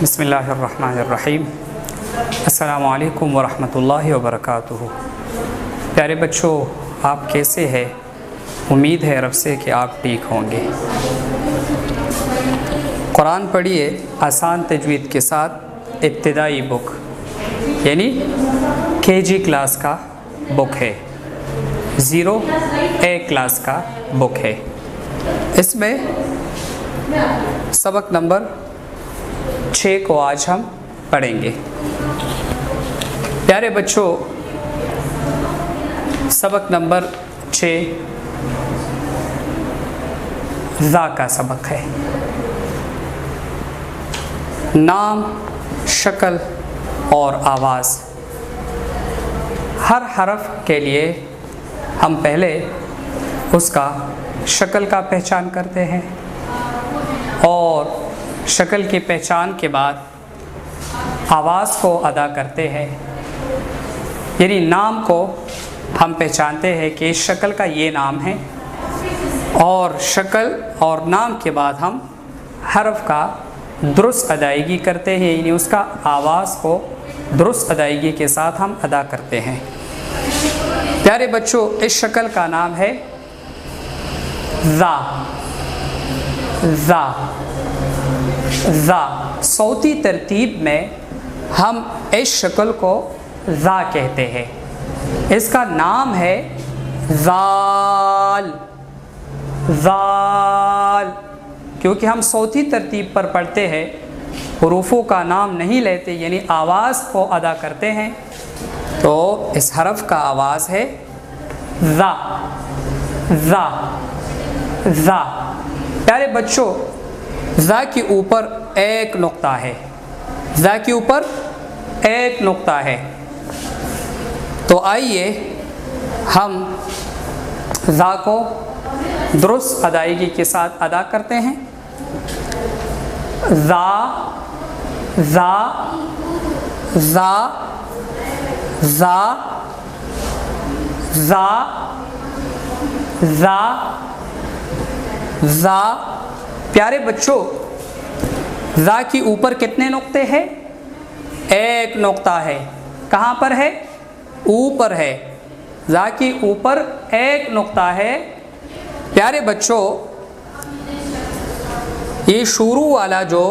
بسم اللہ الرحمن الرحیم۔ السلام علیکم ورحمۃ اللہ وبرکاتہ۔ پیارے بچوں، آپ کیسے ہیں؟ امید ہے رب سے کہ آپ ٹھیک ہوں گے۔ قرآن پڑھیے آسان تجوید کے ساتھ ابتدائی بک یعنی KG کلاس کا بک ہے، 0A کلاس کا بک ہے۔ اس میں سبق نمبر 6 کو آج ہم پڑھیں گے۔ پیارے بچوں، سبق نمبر 6 ذا کا سبق ہے۔ نام، شکل اور آواز، ہر حرف کے لیے ہم پہلے اس کا شکل کا پہچان کرتے ہیں اور شکل کی پہچان کے بعد آواز کو ادا کرتے ہیں، یعنی نام کو ہم پہچانتے ہیں کہ اس شکل کا یہ نام ہے، اور شکل اور نام کے بعد ہم حرف کا درست ادائیگی کرتے ہیں، یعنی اس کا آواز کو درست ادائیگی کے ساتھ ہم ادا کرتے ہیں۔ پیارے بچوں، اس شکل کا نام ہے ذا۔ ذا ذا صوتی ترتیب میں ہم اس شکل کو ذا کہتے ہیں۔ اس کا نام ہے ذال۔ ذال کیونکہ ہم صوتی ترتیب پر پڑھتے ہیں، حروفوں کا نام نہیں لیتے، یعنی آواز کو ادا کرتے ہیں، تو اس حرف کا آواز ہے ذا۔ ذا ذا پیارے بچوں، ذا کے اوپر ایک نقطہ ہے۔ ذا کے اوپر ایک نقطہ ہے، تو آئیے ہم ذا کو درست ادائیگی کے ساتھ ادا کرتے ہیں۔ ذا ذا ذا ذا ذا ذا ذا پیارے بچوں، ذا کے اوپر کتنے نقطے ہیں؟ ایک نقطہ ہے۔ کہاں پر ہے؟ اوپر ہے۔ ذا کے اوپر ایک نقطہ ہے۔ پیارے بچوں، یہ شروع والا جو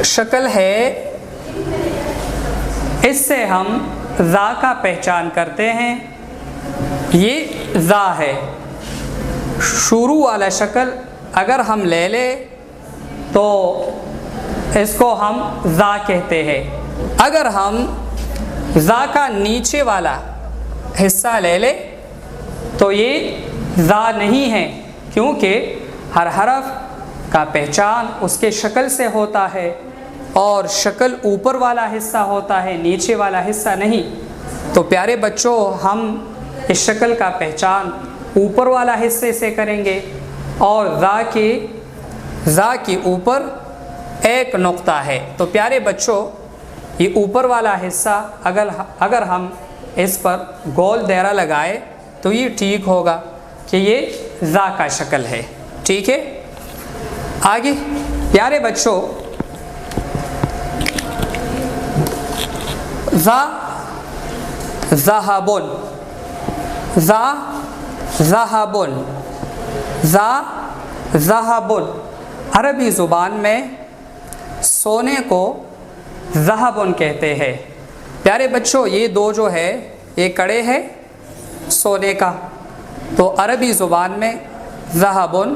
شکل ہے، اس سے ہم ذا کا پہچان کرتے ہیں۔ یہ ذا ہے۔ شروع والا شکل اگر ہم لے لیں تو اس کو ہم ذا کہتے ہیں۔ اگر ہم ذا کا نیچے والا حصہ لے لیں تو یہ ذا نہیں ہے، کیونکہ ہر حرف کا پہچان اس کے شکل سے ہوتا ہے، اور شکل اوپر والا حصہ ہوتا ہے، نیچے والا حصہ نہیں۔ تو پیارے بچوں، ہم اس شکل کا پہچان اوپر والا حصے سے کریں گے، اور ذا کے اوپر ایک نقطہ ہے۔ تو پیارے بچوں، یہ اوپر والا حصہ اگر ہم اس پر گول دائرہ لگائے تو یہ ٹھیک ہوگا کہ یہ ذا کا شکل ہے۔ ٹھیک ہے، آگے پیارے بچوں، ذا ذہبن، ذا ذہبن، ذا ذہبن عربی زبان میں سونے کو ذہبن کہتے ہیں۔ پیارے بچوں، یہ دو جو ہے یہ کڑے ہے سونے کا، تو عربی زبان میں ذہبن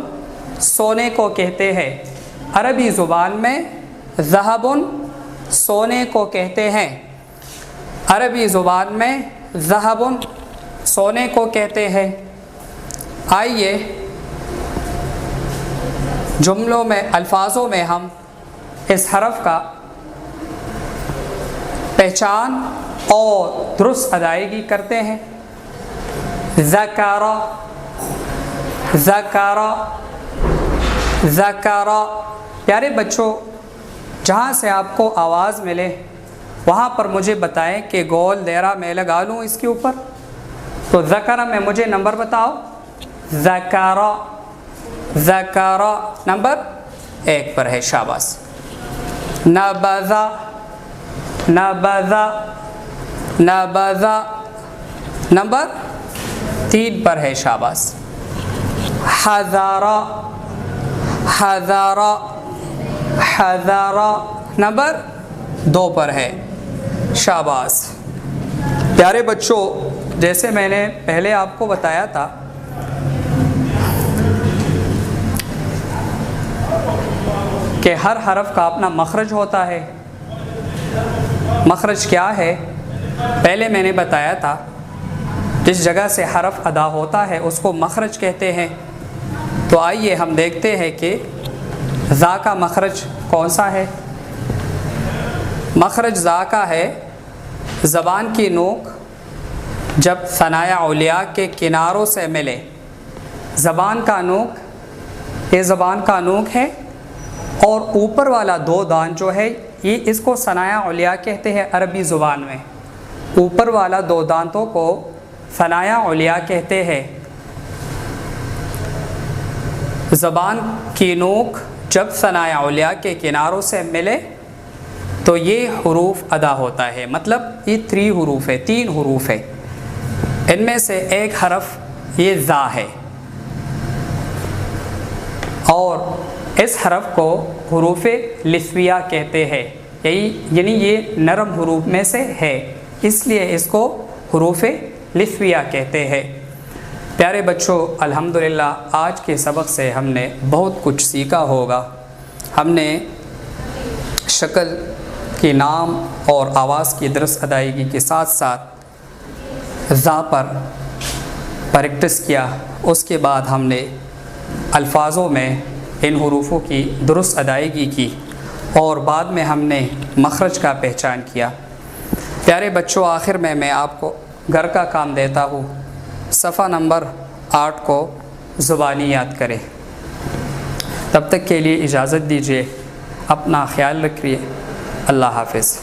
سونے کو کہتے ہیں۔ عربی زبان میں ذہبن سونے کو کہتے ہیں۔ عربی زبان میں ذہبن سونے کو کہتے ہیں۔ آئیے جملوں میں، الفاظوں میں ہم اس حرف کا پہچان اور درست ادائیگی کرتے ہیں۔ ذکر، ذکر، ذکر پیارے بچوں، جہاں سے آپ کو آواز ملے وہاں پر مجھے بتائیں کہ گول دائرہ میں لگا لوں اس کے اوپر۔ تو ذکر میں مجھے نمبر بتاؤ۔ ذکر، ذکر نمبر 1 پر ہے، شاباش۔ نبذا نبذا نبذا، نمبر 3 پر ہے، شاباش. حذر حذر حذر، نمبر 2 پر ہے، شاباش. پیارے بچوں، جیسے میں نے پہلے آپ کو بتایا تھا کہ ہر حرف کا اپنا مخرج ہوتا ہے. مخرج کیا ہے؟ پہلے میں نے بتایا تھا جس جگہ سے حرف ادا ہوتا ہے اس کو مخرج کہتے ہیں. تو آئیے ہم دیکھتے ہیں کہ ذا کا مخرج کون سا ہے. مخرج ذا کا ہے زبان کی نوک جب ثنائے اولیاء کے کناروں سے ملے. زبان کا نوک، یہ زبان کا نوک ہے، اور اوپر والا 2 دانت جو ہے یہ اس کو ثنائے اولیاء کہتے ہیں عربی زبان میں. اوپر والا 2 دانتوں کو ثنائے اولیاء کہتے ہیں. زبان کی نوک جب ثنائے اولیاء کے کناروں سے ملے تو یہ حروف ادا ہوتا ہے. مطلب یہ 3 حروف ہے، 3 حروف ہے. ان میں سے ایک حرف یہ ذا ہے، اور اس حرف کو حروف لثویہ کہتے ہیں. یعنی یہ نرم حروف میں سے ہے، اس لیے اس کو حروف لثویہ کہتے ہیں. پیارے بچوں، الحمدللہ آج کے سبق سے ہم نے بہت کچھ سیکھا ہوگا. ہم نے شکل کے نام اور آواز کی درست ادائیگی کے ساتھ ساتھ ذا پر پریکٹس کیا. اس کے بعد ہم نے الفاظوں میں ان حروفوں کی درست ادائیگی کی، اور بعد میں ہم نے مخرج کا پہچان کیا. پیارے بچوں، آخر میں آپ کو گھر کا کام دیتا ہوں. صفحہ نمبر 8 کو زبانی یاد کریں. تب تک کے لیے اجازت دیجیے. اپنا خیال رکھیے. اللہ حافظ.